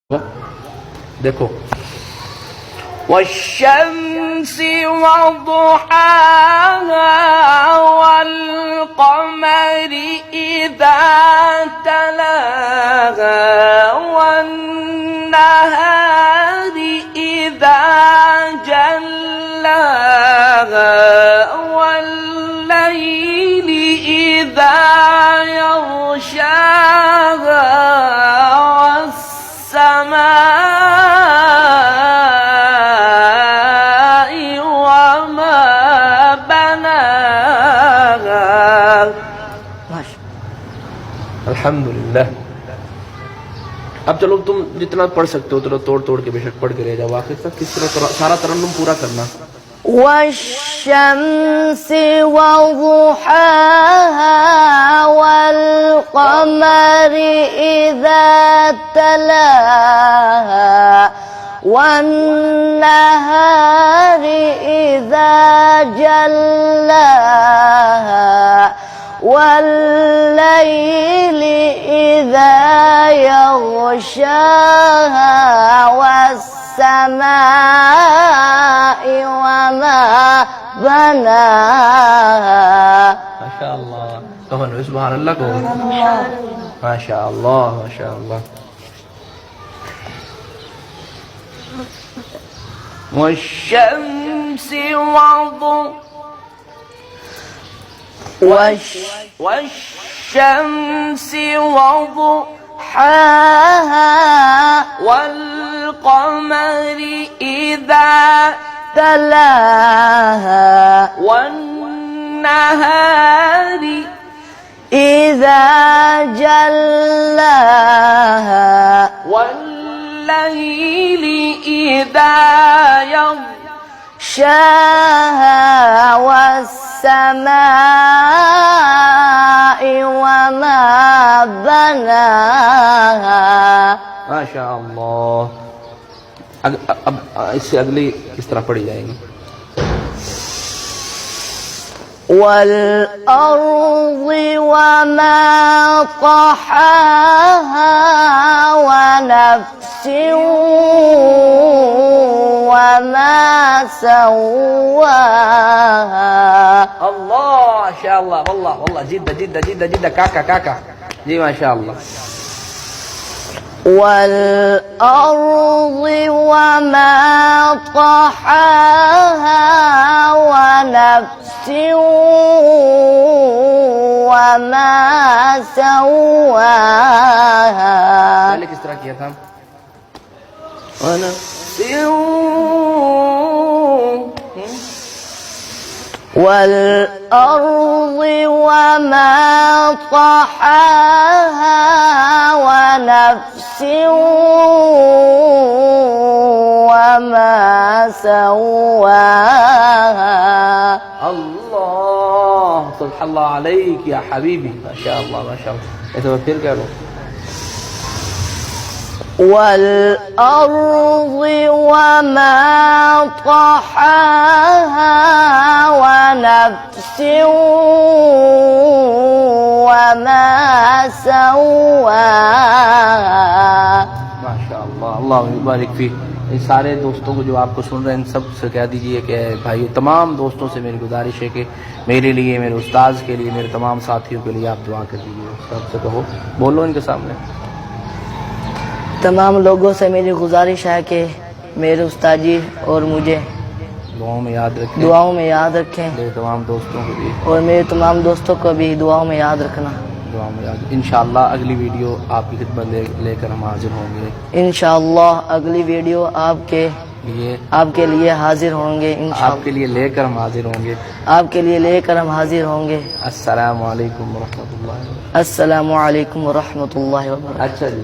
देखो वश्शम्स वضحاها والقمر إذا تلاها والنهار إذا جلاها والليل إذا يغشاها والسماء وما بناها। अल्हम्दुलिल्लाह। अब चलो तुम जितना पढ़ सकते हो उतना तोड़ तोड़ के बेशक पढ़ के रह जाओ। आखिर तक किस तरह सारा तरन्नुम पूरा करना। والشمس وضحاها والقمر إذا تلاها والنهار إذا جلاها والليل إذا يغشاها والسماء وما بناها। माशाअल्लाह। कहो ना सुभान अल्लाह को। माशाअल्लाह माशाअल्लाह। والشمس والشمس وضحاها والقمر إذا تلاها والنهار إذا جلاها والليل إذا يغشاها والسماء وما بناها। माशाअल्लाह। अब इससे अगली किस तरह पढ़ी जाएगी। والأرض وما طحاها ونفس وما سواها। الله ما شاء الله والله والله جدا جدا جدا جدا كاكا كاكا जी माशाअल्लाह। والأرض وما طحاها ونفس وما سواها। पहले किस तरह किया था। والأرض وما طحاها ونفس وما سواها। الله सुभान अल्लाह अलैक या हबीबी। माशाअल्लाह माशाअल्लाह। ऐसे फिर कह लो। والأرض وما طحاها ونفس وما سواها। माशाअल्लाह अल्लाह मुबारक फी। इन सारे दोस्तों को जो आपको सुन रहे हैं इन सब से कह दीजिए कि भाई तमाम दोस्तों से मेरी गुजारिश है कि मेरे लिए मेरे उस्ताद के लिए मेरे तमाम साथियों के लिए आप दुआ कर दीजिए। सबसे कहो बोलो इनके सामने। तमाम लोगों से मेरी गुजारिश है कि मेरे उस्ताद जी और मुझे दुआओं में याद रखें। दुआओं में याद रखें। मेरे तमाम दोस्तों को भी और मेरे तमाम दोस्तों को भी दुआओं में याद रखना। दुआओं में याद। इंशाअल्लाह अगली वीडियो आपकी खिदमत लेकर हम हाजिर होंगे। इंशाअल्लाह अगली वीडियो आपके लिए हाजिर होंगे। आपके लिए लेकर हम हाजिर होंगे। आपके लिए लेकर हम हाजिर होंगे। अस्सलामु अलैकुम व रहमतुल्लाह। अस्सलामु अलैकुम व रहमतुल्लाहि व बरकातहू। अच्छा जी।